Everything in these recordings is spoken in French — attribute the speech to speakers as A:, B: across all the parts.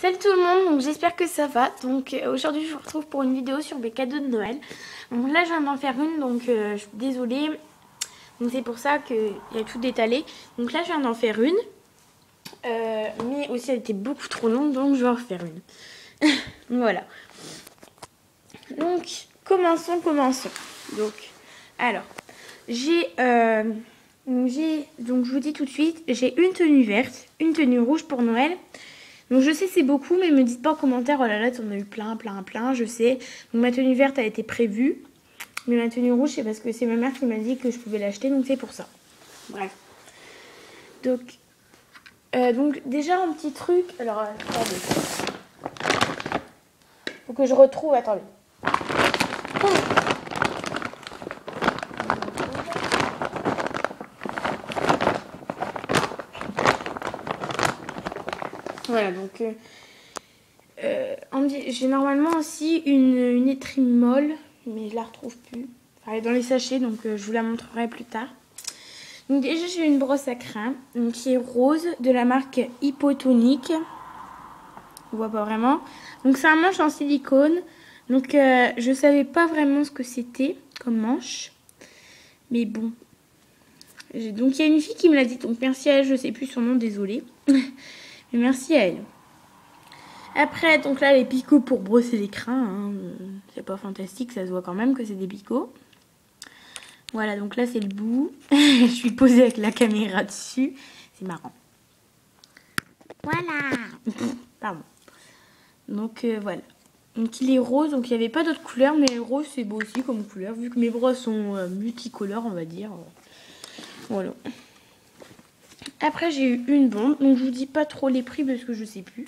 A: Salut tout le monde, donc j'espère que ça va. Donc aujourd'hui je vous retrouve pour une vidéo sur mes cadeaux de Noël. Donc là je viens d'en faire une, donc je suis désolée. Donc c'est pour ça qu'il y a tout détalé. Donc là je viens d'en faire une. Mais aussi elle était beaucoup trop longue, donc je vais en refaire une. Voilà. Donc commençons. Donc alors donc je vous dis tout de suite, j'ai une tenue verte, une tenue rouge pour Noël. Donc je sais c'est beaucoup, mais me dites pas en commentaire, oh là là, t'en as eu plein, je sais. Donc ma tenue verte a été prévue, mais ma tenue rouge c'est parce que c'est ma mère qui m'a dit que je pouvais l'acheter, donc c'est pour ça. Bref. Donc déjà un petit truc, alors attendez. Faut que je retrouve, attendez. Voilà, donc j'ai normalement aussi une étrille molle, mais je la retrouve plus. Enfin, elle est dans les sachets, donc je vous la montrerai plus tard. Donc déjà j'ai une brosse à crème, donc, qui est rose, de la marque Hypotonique. On voit pas vraiment. Donc c'est un manche en silicone. Donc je savais pas vraiment ce que c'était comme manche. Mais bon. Donc il y a une fille qui me l'a dit, donc merci à elle, je sais plus son nom, désolée. Mais merci à elle. Après, donc là, les picots pour brosser les crins. Hein. C'est pas fantastique, ça se voit quand même que c'est des picots. Voilà, donc là, c'est le bout. Je suis posée avec la caméra dessus. C'est marrant. Voilà. Pardon. Donc, voilà. Donc, il est rose. Donc, il n'y avait pas d'autres couleurs. Mais rose, c'est beau aussi comme couleur. Vu que mes bras sont multicolores, on va dire. Voilà. Après, j'ai eu une bombe. Donc, je vous dis pas trop les prix parce que je sais plus.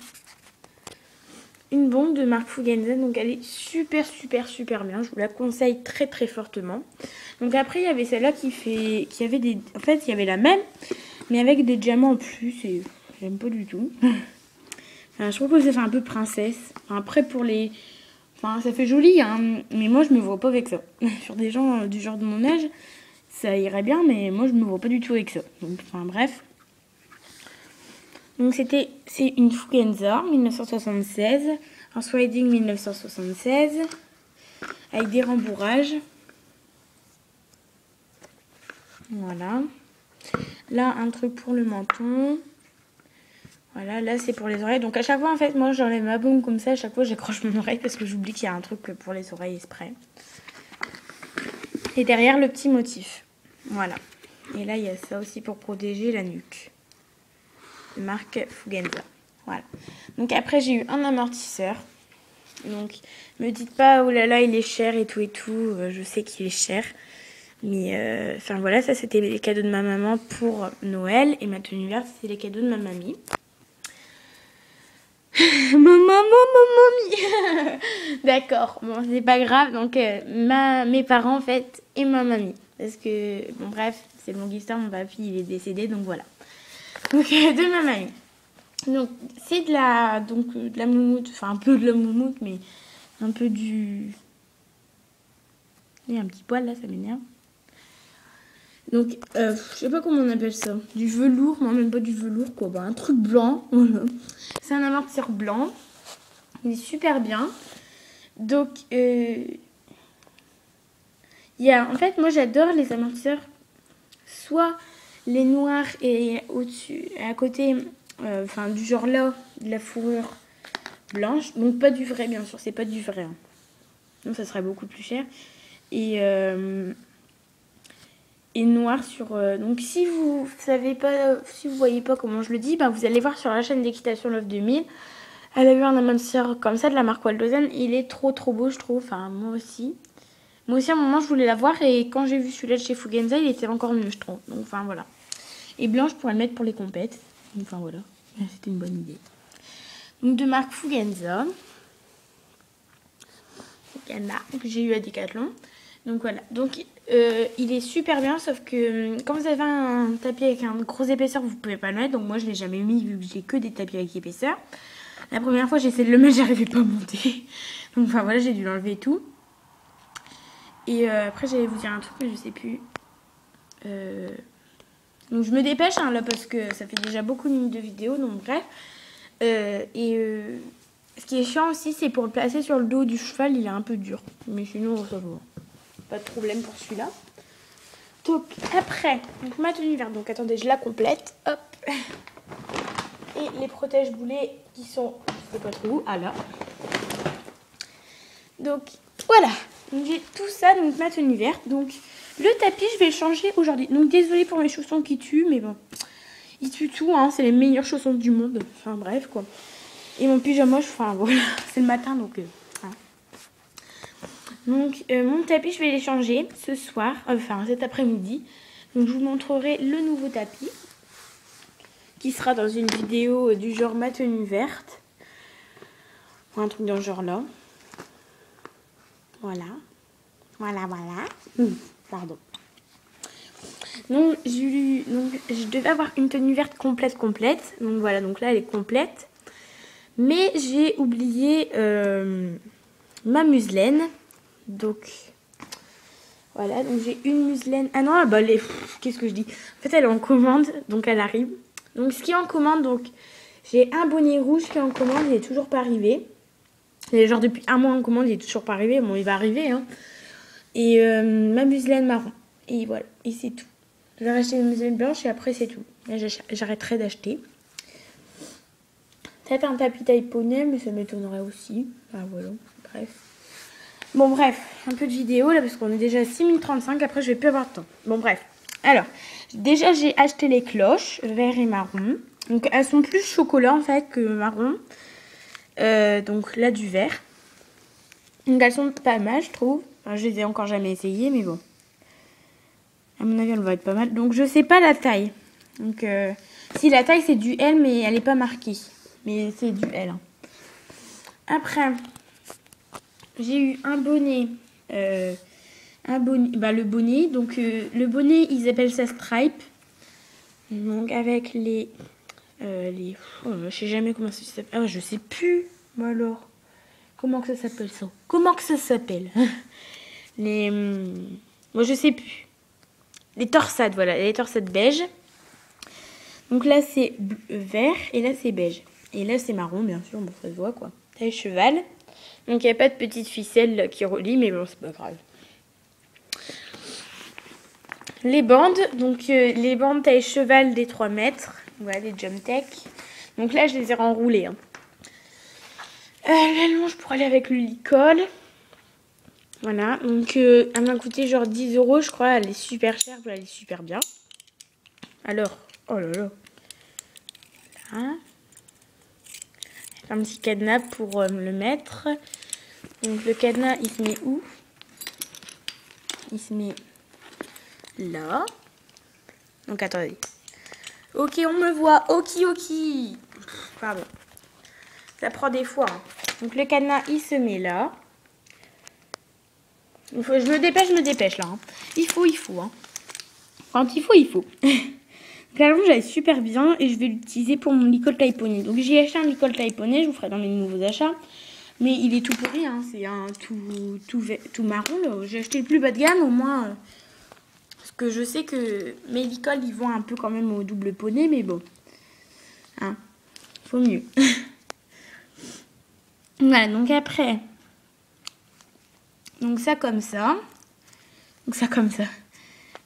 A: Une bombe de marque Fugenza, donc elle est super bien, je vous la conseille très fortement. Donc après il y avait celle-là qui avait des, en fait il y avait la même, mais avec des diamants en plus et j'aime pas du tout. Enfin, je trouve que ça fait un peu princesse. Enfin, après pour les, enfin ça fait joli, hein, mais moi je me vois pas avec ça. Sur des gens du genre de mon âge, ça irait bien, mais moi je me vois pas du tout avec ça. Donc enfin bref. Donc c'est une Fugenza 1976, un Swiding 1976, avec des rembourrages. Voilà. Là, un truc pour le menton. Voilà, là c'est pour les oreilles. Donc à chaque fois, en fait, moi j'enlève ma bombe comme ça, à chaque fois j'accroche mon oreille parce que j'oublie qu'il y a un truc pour les oreilles exprès. Et derrière, le petit motif. Voilà. Et là, il y a ça aussi pour protéger la nuque. Marque Fugenza. Voilà. Donc après j'ai eu un amortisseur. Donc me dites pas oh là là il est cher et tout. Je sais qu'il est cher. Mais enfin voilà, ça c'était les cadeaux de ma maman pour Noël. Et ma tenue verte c'est les cadeaux de ma mamie. Mamie. D'accord, bon c'est pas grave. Donc mes parents en fait et ma mamie. Parce que bon bref, c'est une longue histoire, mon papy il est décédé donc voilà. Donc de ma mamie. Donc c'est de la moumoute, enfin un peu de la moumoute, mais un peu du... Il y a un petit poil là, ça m'énerve. Donc je sais pas comment on appelle ça, du velours, non même pas du velours quoi, bah, un truc blanc, voilà. C'est un amortisseur blanc, il est super bien. Donc en fait moi j'adore les amortisseurs, soit les noirs et au-dessus, à côté... Enfin du genre là, de la fourrure blanche, donc pas du vrai bien sûr, c'est pas du vrai, hein. Donc ça serait beaucoup plus cher. Et noir sur... donc si vous savez pas, si vous voyez pas comment je le dis, bah, vous allez voir sur la chaîne d'équitation Love 2000. Elle a eu un amortisseur comme ça de la marque Waldozen, il est trop beau je trouve, enfin moi aussi. Moi aussi à un moment je voulais l'avoir et quand j'ai vu celui-là de chez Fugenza, il était encore mieux je trouve. Donc enfin voilà. Et blanc je pourrais le mettre pour les compètes. Enfin voilà, c'était une bonne idée. Donc de marque Fugenza. C'est celle-là que j'ai eu à Decathlon. Donc voilà. Donc il est super bien, sauf que quand vous avez un tapis avec un gros épaisseur, vous pouvez pas le mettre. Donc moi je l'ai jamais mis vu que j'ai que des tapis avec épaisseur. La première fois j'ai essayé de le mettre, j'arrivais pas à monter. Donc enfin voilà, j'ai dû l'enlever et tout. Et après j'allais vous dire un truc mais je sais plus. Donc je me dépêche hein, là parce que ça fait déjà beaucoup de minutes de vidéo, donc bref. Ce qui est chiant aussi, c'est pour le placer sur le dos du cheval, il est un peu dur. Mais sinon, ça va. Pas de problème pour celui-là. Donc, après, donc, ma tenue verte. Donc, attendez, je la complète. Hop. Et les protège-boulets qui sont, je sais pas trop où. Ah là. Donc, voilà. Donc, j'ai tout ça, donc ma tenue verte. Donc, le tapis, je vais le changer aujourd'hui. Donc, désolée pour mes chaussons qui tuent, mais bon. Ils tuent tout, hein. C'est les meilleurs chaussons du monde. Enfin, bref, quoi. Et mon pyjama, enfin, voilà. C'est le matin, donc... Voilà. Donc, mon tapis, je vais les changer ce soir. Enfin, cet après-midi. Donc, je vous montrerai le nouveau tapis. Qui sera dans une vidéo du genre ma tenue verte. Ou un truc dans ce genre-là. Voilà. Voilà. Pardon. Donc, je devais avoir une tenue verte complète. Donc, voilà. Donc, là, elle est complète. Mais j'ai oublié ma muslaine. Donc, voilà. Donc, j'ai une muslaine. Ah non, bah, qu'est-ce que je dis? En fait, elle est en commande. Donc, elle arrive. Donc, ce qui est en commande, donc, j'ai un bonnet rouge qui est en commande. Il n'est toujours pas arrivé. Il est genre depuis un mois en commande. Il n'est toujours pas arrivé. Bon, il va arriver, hein. Et ma muslaine marron. Et voilà. Et c'est tout. Je vais racheter une muslaine blanche et après, c'est tout. Là, j'arrêterai d'acheter. Peut-être un tapis taille poney, mais ça m'étonnerait aussi. Ah, voilà. Bref. Bon, bref. Un peu de vidéo, là, parce qu'on est déjà à 6h35. Après, je vais plus avoir de temps. Bon, bref. Alors, déjà, j'ai acheté les cloches, vert et marron. Donc, elles sont plus chocolat, en fait, que marron. Donc, là, du vert. Donc, elles sont pas mal, je trouve. Enfin, je les ai encore jamais essayées, mais bon. À mon avis, elles vont être pas mal. Donc, je sais pas la taille. Donc, si la taille, c'est du L, mais elle n'est pas marquée. Mais c'est du L. Hein. Après, j'ai eu un bonnet. Le bonnet. Donc, le bonnet, ils appellent ça Stripe. Donc, avec les... je sais jamais comment ça s'appelle. Ah, je sais plus. Moi, alors. Comment que ça s'appelle ça? Comment que ça s'appelle? Moi, je sais plus. Les torsades, voilà. Les torsades beige. Donc là, c'est vert. Et là, c'est beige. Et là, c'est marron, bien sûr. Bon, ça se voit, quoi. Taille cheval. Donc, il n'y a pas de petite ficelle qui relie. Mais bon, c'est pas grave. Les bandes. Donc, les bandes taille cheval des 3 mètres. Voilà, les Jump Tech. Donc là, je les ai renroulées. Hein. La longe pour aller avec le licol. Voilà. Donc, elle m'a coûté genre 10 €, je crois. Elle est super chère. Elle est super bien. Alors, oh là là. Voilà. Un petit cadenas pour le mettre. Donc, le cadenas, il se met où? Il se met là. Donc, attendez. Ok, on me voit. Ok. Pardon. Ça prend des fois. Hein. Donc, le cadenas, il se met là. Je me dépêche là. Hein. Il faut. Hein. Quand il faut. La longe, elle est super bien et je vais l'utiliser pour mon licol taille poney. Donc, j'ai acheté un licol taille poney. Je vous ferai dans mes nouveaux achats. Mais il est tout pourri. Hein. C'est un tout marron. J'ai acheté le plus bas de gamme au moins. Parce que je sais que mes licols, ils vont un peu quand même au double poney. Mais bon. Hein. Faut mieux. Voilà, donc après, donc ça comme ça,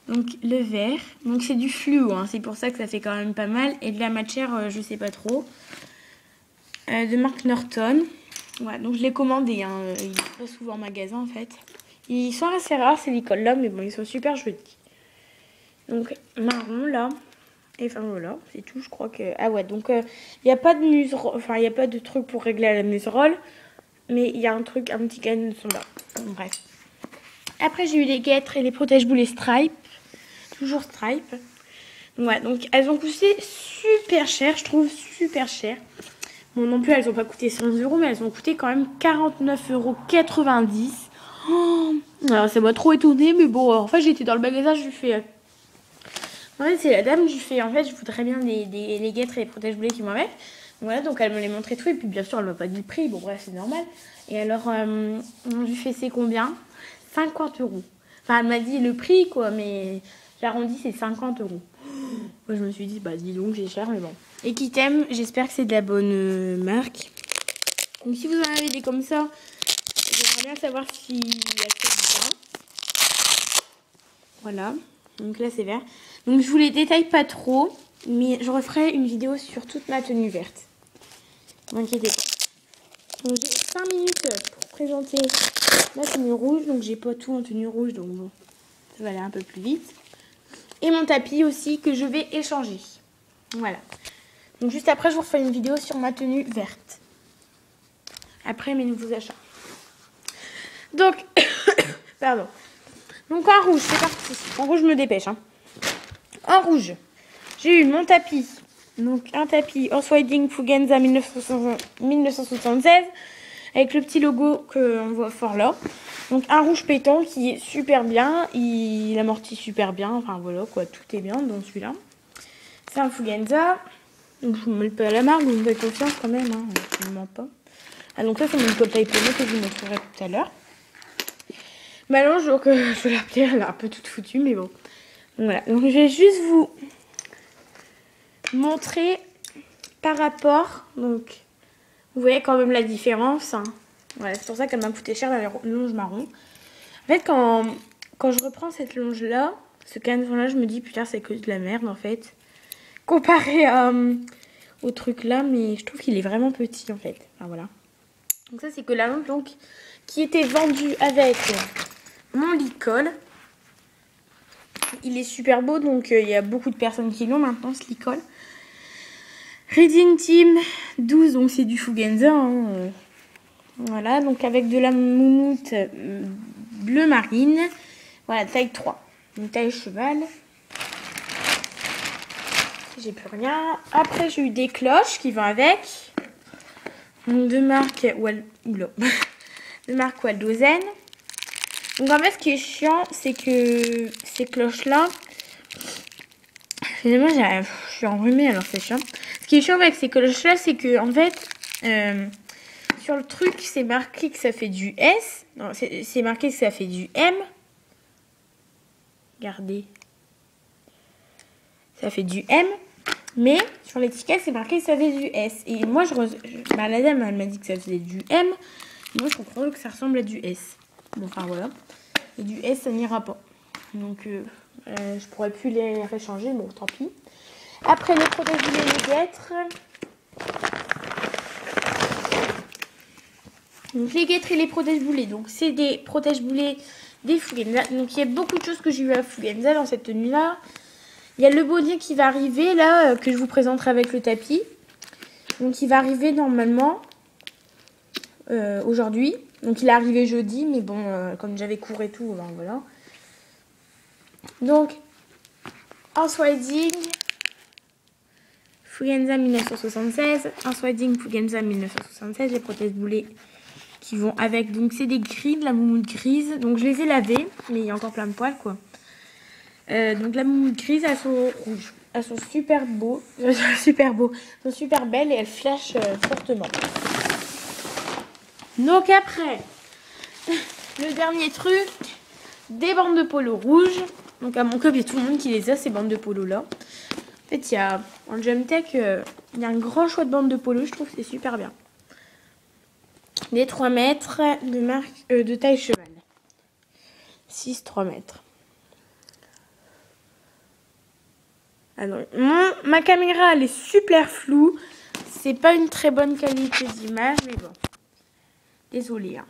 A: donc le vert, donc c'est du fluo, hein, c'est pour ça que ça fait quand même pas mal, et de la matière, je sais pas trop, de marque Norton, voilà, donc je l'ai commandé, hein, il est pas souvent en magasin en fait, ils sont assez rares ces licols là, mais bon, ils sont super jolis, donc marron là, et enfin voilà, c'est tout, je crois que... Ah ouais, donc il n'y a pas de muserolle, enfin il n'y a pas de truc pour régler la muserolle. Mais il y a un petit cadenas là. Bref. Après j'ai eu les guêtres et les protège-boulets Stripe. Toujours Stripe. Donc, voilà, donc elles ont coûté super cher, je trouve super cher. Bon non plus elles n'ont pas coûté 100 €, mais elles ont coûté quand même 49,90 €. Oh, alors ça m'a trop étonnée, mais bon, en fait j'étais dans le magasin, je lui fais... En fait, c'est la dame, je lui fais, en fait, je voudrais bien les guêtres et les protège-boulets qui vont avec. Voilà, donc elle me les montrait tout, et puis bien sûr, elle m'a pas dit le prix, bon bref, c'est normal. Et alors, je lui fais, c'est combien? 50 €. Enfin, elle m'a dit le prix, quoi, mais j'arrondis, c'est 50 €. Moi, je me suis dit, bah dis donc, c'est cher, mais bon. Equitem, j'espère que c'est de la bonne marque. Donc si vous en avez des comme ça, j'aimerais bien savoir s'il y a que bien. Voilà, donc là c'est vert. Donc je vous les détaille pas trop, mais je referai une vidéo sur toute ma tenue verte. Ne vous inquiétez pas. Donc j'ai 5 minutes pour présenter ma tenue rouge, donc j'ai pas tout en tenue rouge, donc bon, ça va aller un peu plus vite. Et mon tapis aussi que je vais échanger. Voilà. Donc juste après, je vous refais une vidéo sur ma tenue verte. Après mes nouveaux achats. Donc, pardon. Donc en rouge, c'est parti. En rouge, je me dépêche. Hein. En rouge, j'ai eu mon tapis. Donc un tapis Oswalding Fugenza 1976 avec le petit logo qu'on voit fort là. Donc un rouge pétant qui est super bien, il amortit super bien, enfin voilà quoi, tout est bien dans celui-là. C'est un Fugenza, donc je vous mets pas la marque, vous me faites confiance quand même, hein, je ne mens pas. Ah donc ça c'est mon école taille poney que je vous montrerai tout à l'heure. M'allonge donc je vais l'appeler, elle est un peu toute foutue mais bon. Voilà, donc je vais juste vous montrer par rapport, donc vous voyez quand même la différence. Hein. Voilà, c'est pour ça qu'elle m'a coûté cher la longe marron. En fait, quand je reprends cette longe-là, ce canevas-là, je me dis, putain, c'est que de la merde, en fait. Comparé au truc-là, mais je trouve qu'il est vraiment petit, en fait. Enfin, voilà. Donc ça, c'est que la longe, donc, qui était vendue avec mon licol. Il est super beau, donc il y a beaucoup de personnes qui l'ont maintenant, ce licol. Reading Team 12, donc c'est du Fugenza, hein. Voilà, donc avec de la moumoute bleu marine. Voilà, taille 3. Une taille cheval. J'ai plus rien. Après, j'ai eu des cloches qui vont avec. Donc, de marque Waldozen. Donc, en fait, ce qui est chiant, c'est que ces cloches-là... Excusez-moi, je suis enrhumée, alors c'est chiant. Ce qui est chiant avec ces cloches-là, c'est que, en fait... sur le truc, c'est marqué que ça fait du S. Non, c'est marqué que ça fait du M. Regardez. Ça fait du M. Mais sur l'étiquette, c'est marqué que ça fait du S. Et moi, la dame, elle m'a dit que ça faisait du M. Moi, je comprends que ça ressemble à du S. Bon, enfin, voilà. Et du S, ça n'ira pas. Donc, je pourrais plus les réchanger. Bon, tant pis. Après, les protège-boulets, les guêtres. Donc les guêtres et les protège-boulets. Donc c'est des protège-boulets des Fugenza. Donc il y a beaucoup de choses que j'ai eu à Fugenza dans cette tenue-là. Il y a le bonnet qui va arriver là, que je vous présenterai avec le tapis. Donc il va arriver normalement aujourd'hui. Donc il est arrivé jeudi, mais bon, comme j'avais cours et tout, ben voilà. Donc un Swiding Fugenza 1976. Un Swiding Fugenza 1976. Les protège-boulets qui vont avec, donc c'est des gris, de la moumoute grise, donc je les ai lavés, mais il y a encore plein de poils quoi. Donc la moumoute grise, elles sont rouges, elles sont super beaux, elles sont super belles et elles flashent fortement. Donc après, le dernier truc, des bandes de polo rouges, donc à mon club il y a tout le monde qui les a ces bandes de polo là. En fait il y a, en Gemtech, il y a un grand choix de bandes de polo, je trouve que c'est super bien. Des 3 mètres de marque de taille cheval. 6-3 mètres. Alors, ma caméra elle est super floue. C'est pas une très bonne qualité d'image, mais bon. Désolée. Hein.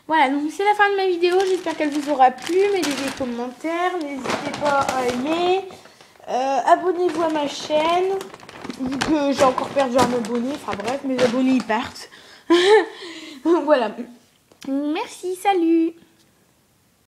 A: Voilà, donc c'est la fin de ma vidéo. J'espère qu'elle vous aura plu. Mettez des commentaires. N'hésitez pas à aimer. Abonnez-vous à ma chaîne. Vu que j'ai encore perdu un abonné. Enfin bref, mes abonnés ils partent. Voilà. Merci, salut.